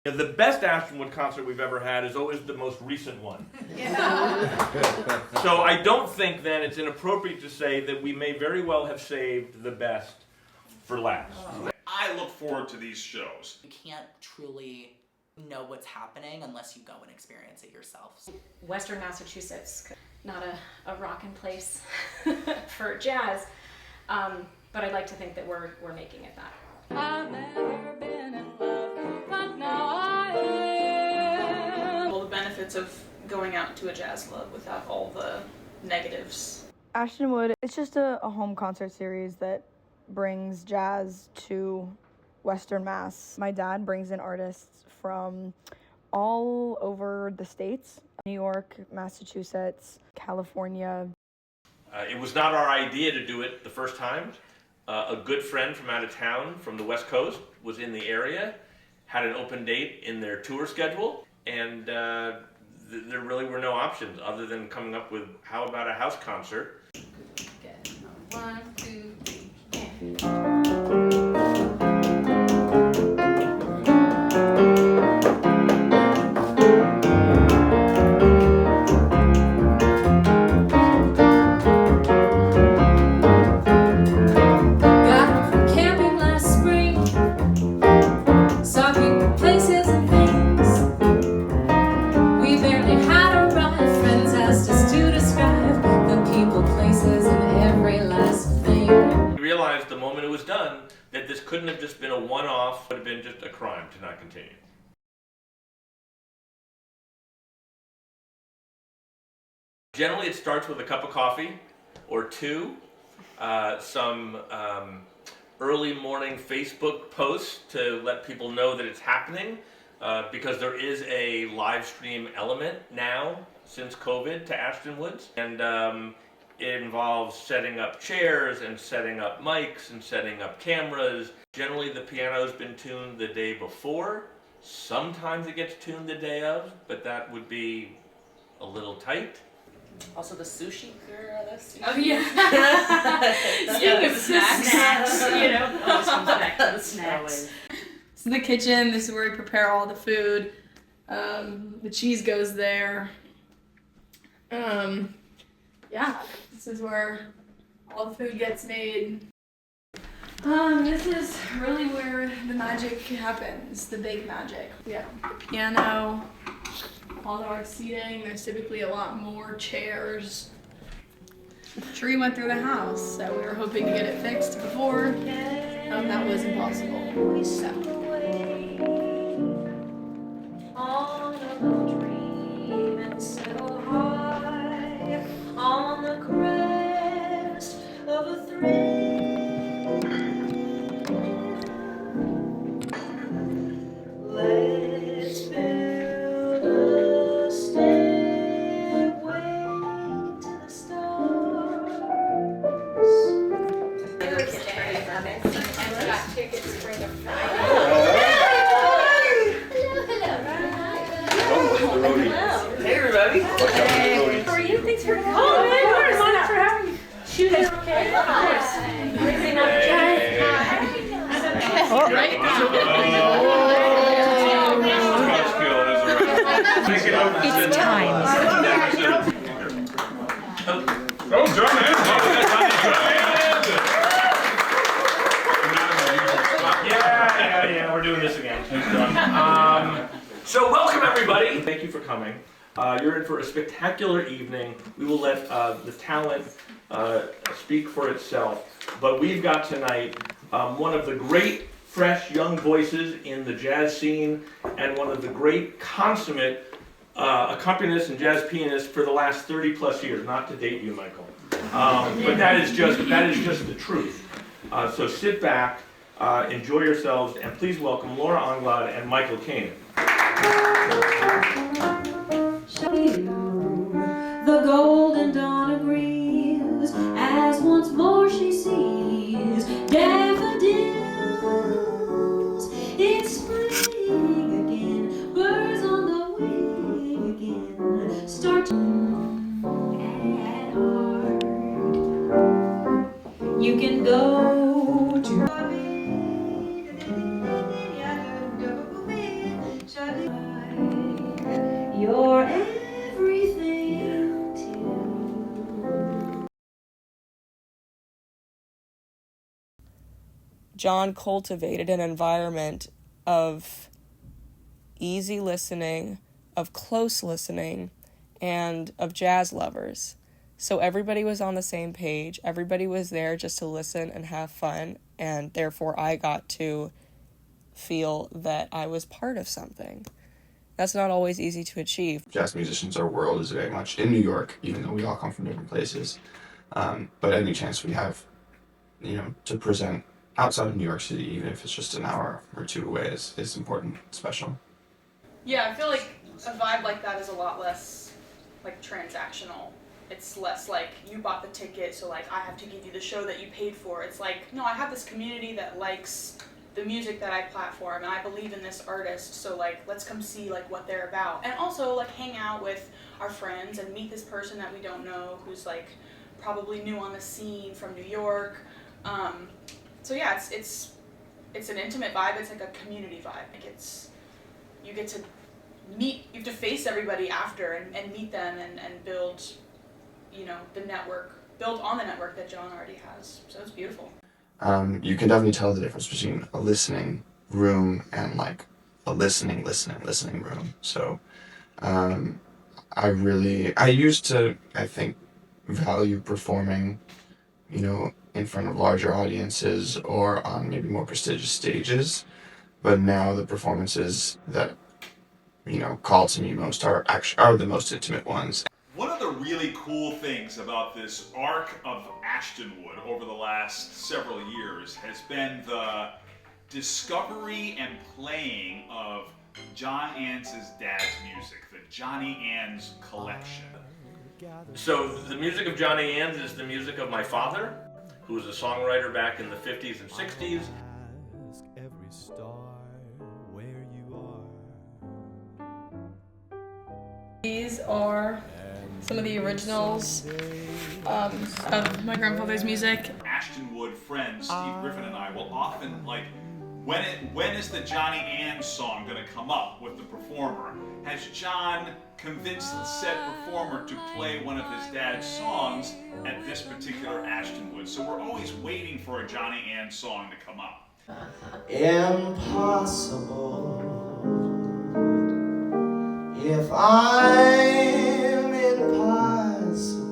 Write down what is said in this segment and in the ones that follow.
The best Ashtonwood concert we've ever had is always the most recent one. So I don't think then it's inappropriate to say that we may very well have saved the best for last. I look forward to these shows. You can't truly know what's happening unless you go and experience it yourself. Western Massachusetts, not a rockin' place for jazz, but I'd like to think that we're making it that. I've never been in love, but now I am. All the benefits of going out to a jazz club without all the negatives. Ashtonwood, it's just a home concert series that brings jazz to Western Mass. My dad brings in artists from all over the states, New York, Massachusetts, California. It was not our idea to do it the first time. A good friend from out of town, from the West Coast, was in the area, had an open date in their tour schedule, and there really were no options other than coming up with, how about a house concert? Okay. 1, 2, 3, and. The moment it was done, that this couldn't have just been a one-off, would have been just a crime to not continue. Generally, it starts with a cup of coffee or two, some early morning Facebook posts to let people know that it's happening, because there is a live stream element now since COVID to Ashtonwoods, and it involves setting up chairs and setting up mics and setting up cameras. Generally, the piano's been tuned the day before. Sometimes it gets tuned the day of, but that would be a little tight. Also the sushi girl, Oh yeah. Speaking of snacks, you know. Always comes back to the snacks. This is the kitchen. This is where we prepare all the food. The cheese goes there. Yeah, this is where all the food gets made. This is really where the magic happens, the big magic. Yeah, the piano, all of our seating. There's typically a lot more chairs. The tree went through the house, so we were hoping to get it fixed before. That was impossible. So. On the crest of a thread, let's build a stairway to the stars. Thursday, and we got tickets for the Friday. Hey everybody! How are you? Thanks for coming. Oh, man, of course. Thanks for having me. Shoot it. Okay. Of course. Raising up It's time. Oh, John, Yeah, we're doing this again. So welcome everybody. Thank you for coming. You're in for a spectacular evening. We will let the talent speak for itself. But we've got tonight one of the great, fresh, young voices in the jazz scene, and one of the great consummate accompanists and jazz pianists for the last 30 plus years. Not to date you, Michael, but that is just the truth. So sit back, enjoy yourselves, and please welcome Laura Anglad and Michael Kanan. The golden dawn agrees as once more she sees daffodils. It's spring again, birds on the wing again, start at heart. You can go to John cultivated an environment of easy listening, of close listening, and of jazz lovers. So everybody was on the same page. Everybody was there just to listen and have fun, and therefore I got to feel that I was part of something. That's not always easy to achieve. Jazz musicians, our world is very much in New York, even though we all come from different places. But any chance we have, to present outside of New York City, even if it's just an hour or two away, is important, special. Yeah, I feel like a vibe like that is a lot less like transactional. It's less like you bought the ticket, so like I have to give you the show that you paid for. It's like, no, I have this community that likes the music that I platform, and I believe in this artist, so like let's come see like what they're about, and also like hang out with our friends and meet this person that we don't know who's like probably new on the scene from New York. So yeah, it's an intimate vibe. It's like a community vibe. Like you get to meet, you have to face everybody after and meet them and build, the network, build on the network that John already has. So it's beautiful. You can definitely tell the difference between a listening room and like a listening room. So I used to, I think, value performing, in front of larger audiences or on maybe more prestigious stages. But now the performances that, call to me most are the most intimate ones. One of the really cool things about this arc of Ashtonwood over the last several years has been the discovery and playing of John Ann's dad's music, the Johnny Ann's collection. So the music of Johnny Ann's is the music of my father, who was a songwriter back in the 50s and 60s. Ask every star where you are. These are some of the originals of my grandfather's music. Ashtonwood friend Steve Griffin and I will often when is the Johnny Ann song going to come up with the performer? Has John convinced the said performer to play one of his dad's songs at this particular Ashtonwood? So we're always waiting for a Johnny Ann song to come up. Impossible. If I'm impossible,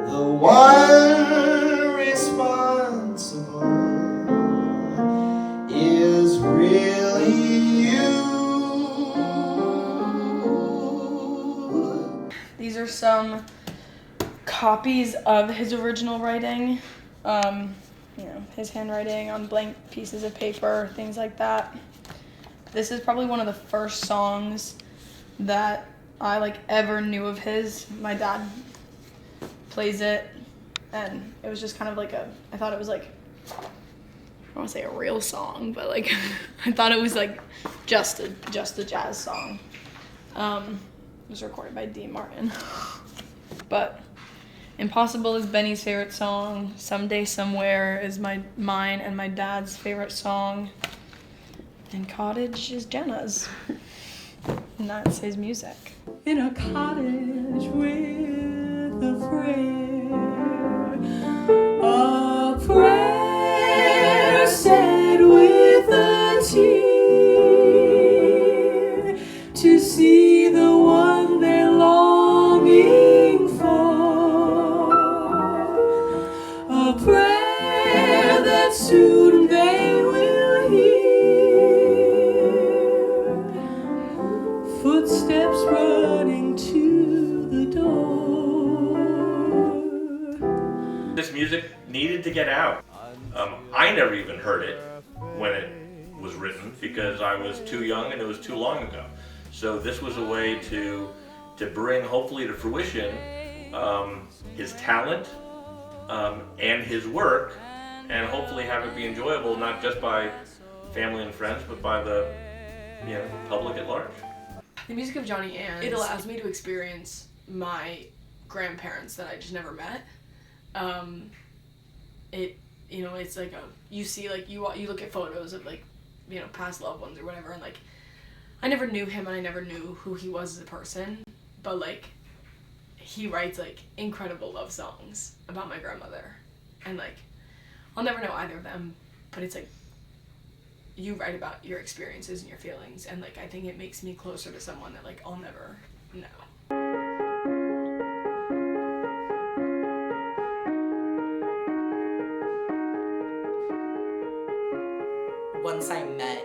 the one responsible is really you. These are some copies of his original writing, his handwriting on blank pieces of paper, things like that. This is probably one of the first songs that I ever knew of his. My dad plays it, and it was just kind of I thought it was I don't want to say a real song, but I thought it was just a jazz song. It was recorded by Dean Martin. But Impossible is Benny's favorite song. Someday Somewhere is mine and my dad's favorite song. And Cottage is Jenna's. And that's his music. In a cottage with a prayer said with a tear, to see the one they're longing for, a prayer that soon they will hear, footsteps running to the door. This music needed to get out. I never even heard it when it was written because I was too young and it was too long ago. So this was a way to bring, hopefully to fruition, his talent and his work, and hopefully have it be enjoyable not just by family and friends, but by the public at large. The music of Johnny Ann, it allows me to experience my grandparents that I just never met. It's you look at photos of past loved ones or whatever, and I never knew him and I never knew who he was as a person, but he writes incredible love songs about my grandmother, and I'll never know either of them, but it's like you write about your experiences and your feelings, and like I think it makes me closer to someone that like I'll never know. Once I met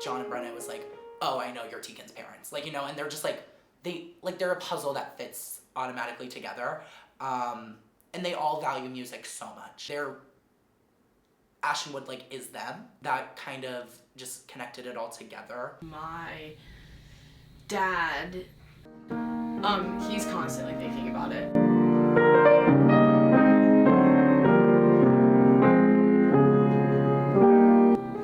John and Brenna, it was like, oh, I know you're Tegan's parents. Like, you know, and they're just like, they're a puzzle that fits automatically together. And they all value music so much. Ashtonwood, like, is them. That kind of just connected it all together. My dad, he's constantly thinking about it.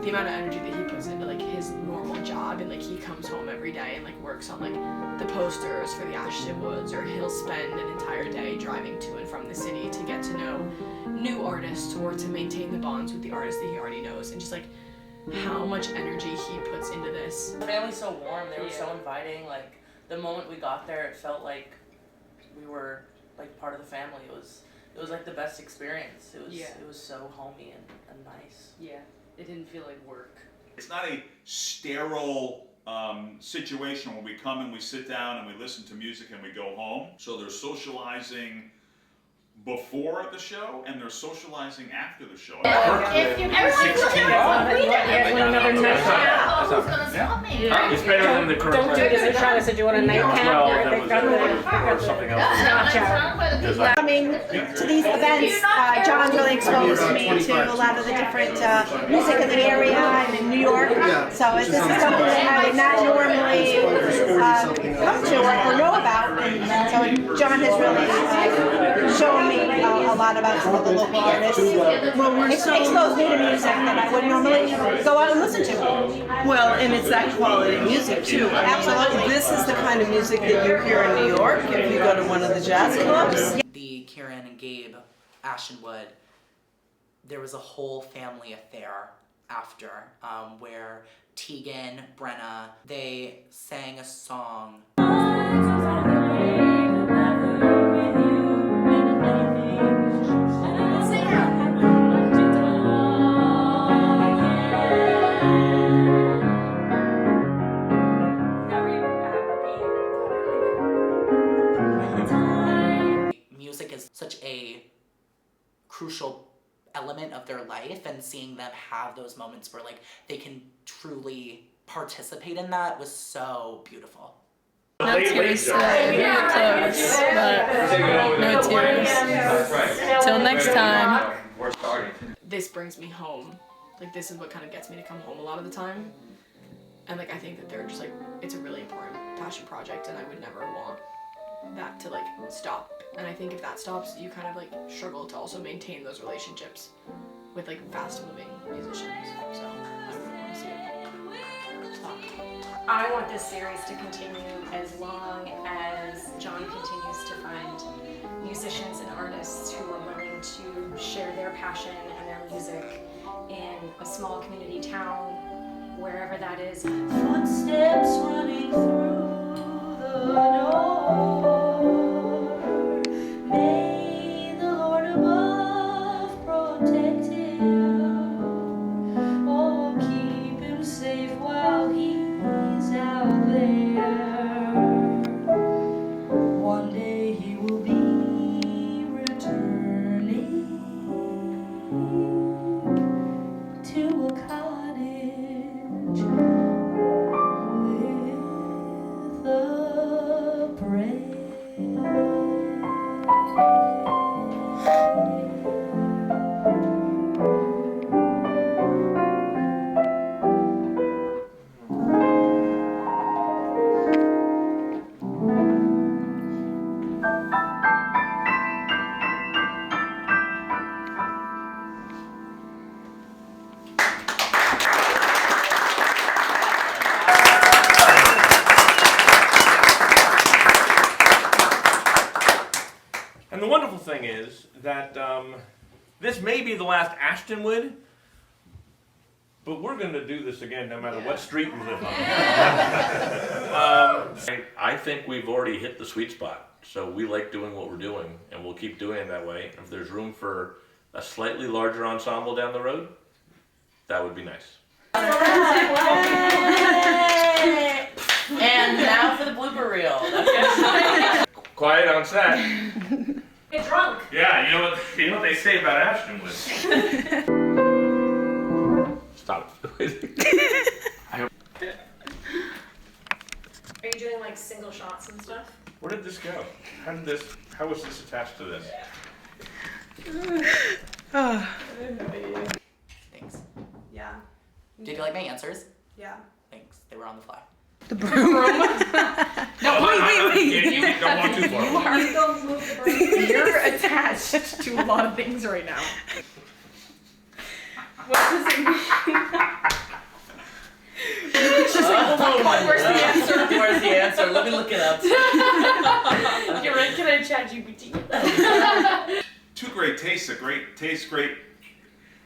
The amount of energy that he puts into like his normal job, and like he comes home every day and like works on like the posters for the Ashtonwoods, or he'll spend an entire day driving to and from the city to get to know new artists or to maintain the bonds with the artists that he already knows, and just like how much energy he puts into this. The family's so warm, they were so inviting. Like the moment we got there, it felt like we were like part of the family. It was like the best experience. It was so homey and nice. Yeah. It didn't feel like work. It's not a sterile situation where we come and we sit down and we listen to music and we go home. So they're socializing before the show and they're socializing after the show. Everyone's looking at one another nightcap. Who's gonna stop me? It's better than the current Don't do this in Charlotte, so do you want a nightcap? Well, that was something else. Coming to these events, John really exposed me to a lot of the different music in the area and in New York. So this is something that I would not normally come to or know about. And so John has really shown me a lot about some of the local artists. Well, Exposed me to music that I would normally go out and listen to. Well, and it's that quality music too. Absolutely. This is the kind of music that you hear in New York if you go to one of the jazz clubs. The Kieran and Gabe Ashtonwood, there was a whole family affair after, where Tegan, Brenna, they sang a song. Music is such a crucial element of their life, and seeing them have those moments where like they can truly participate in that was so beautiful. No tears today, close, but no tears. Till next time. This brings me home. Like this is what kind of gets me to come home a lot of the time. And like I think that they're just like, it's a really important passion project, and I would never want that to like stop. And I think if that stops, you kind of like struggle to also maintain those relationships with like fast moving musicians. So I wouldn't want to see it stop. I want this series to continue as long as John continues to find musicians and artists who are willing to share their passion and their music in a small community town, wherever that is. Footsteps running through the door. May the Lord above protect him, or keep him safe while he's out there. One day he will be returning to a cottage with a prayer. And the wonderful thing is that this may be the last Ashtonwood, but we're going to do this again no matter what street we live on. I think we've already hit the sweet spot. So we like doing what we're doing, and we'll keep doing it that way. If there's room for a slightly larger ensemble down the road, that would be nice. And now for the blooper reel. Quiet on set. Get drunk. Yeah, you know what they say about Ashtonwood. Stop it. Are you doing like single shots and stuff? Where did this go? How was this attached to this? Thanks. Yeah. Did you like my answers? Yeah. Thanks. They were on the fly. The broom. No, wait. You don't walk too far. You don't move the broom. You're attached to a lot of things right now. What does it mean? It's just like, where's the answer? Where's the answer? Let me look it up. You're right, can I chat GPT? Two great tastes, great.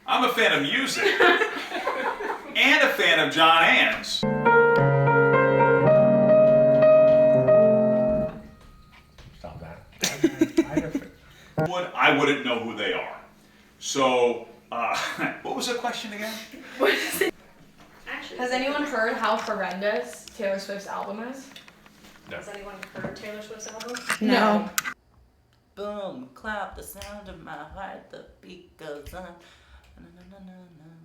I'm a fan of music and a fan of John Ann's. Stop that. I wouldn't know who they are. So, what was the question again? Has anyone heard how horrendous Taylor Swift's album is? No. Has anyone heard Taylor Swift's album? No. Boom, clap, the sound of my heart, the beat goes on.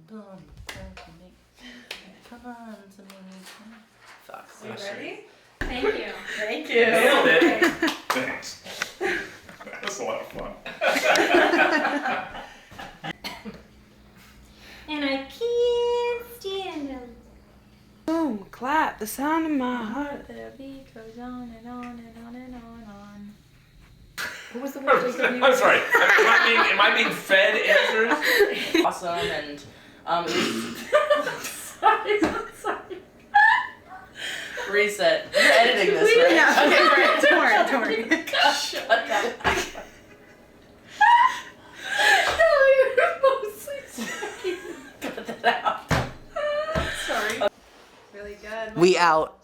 Boom, clap, come on to me. Fuck. Are you ready? Thank you. Thank you. Nailed it. Thanks. That was a lot of fun. And I can't stand them. Boom, clap, the sound of my heart. The beat goes on and on and on and on. What was the I'm sorry. Am I being fed answers? Awesome and Sorry. reset. You're editing this, right? Yeah. Okay, great. Don't worry. Shut that. Cut that out. Sorry. Really good. We out.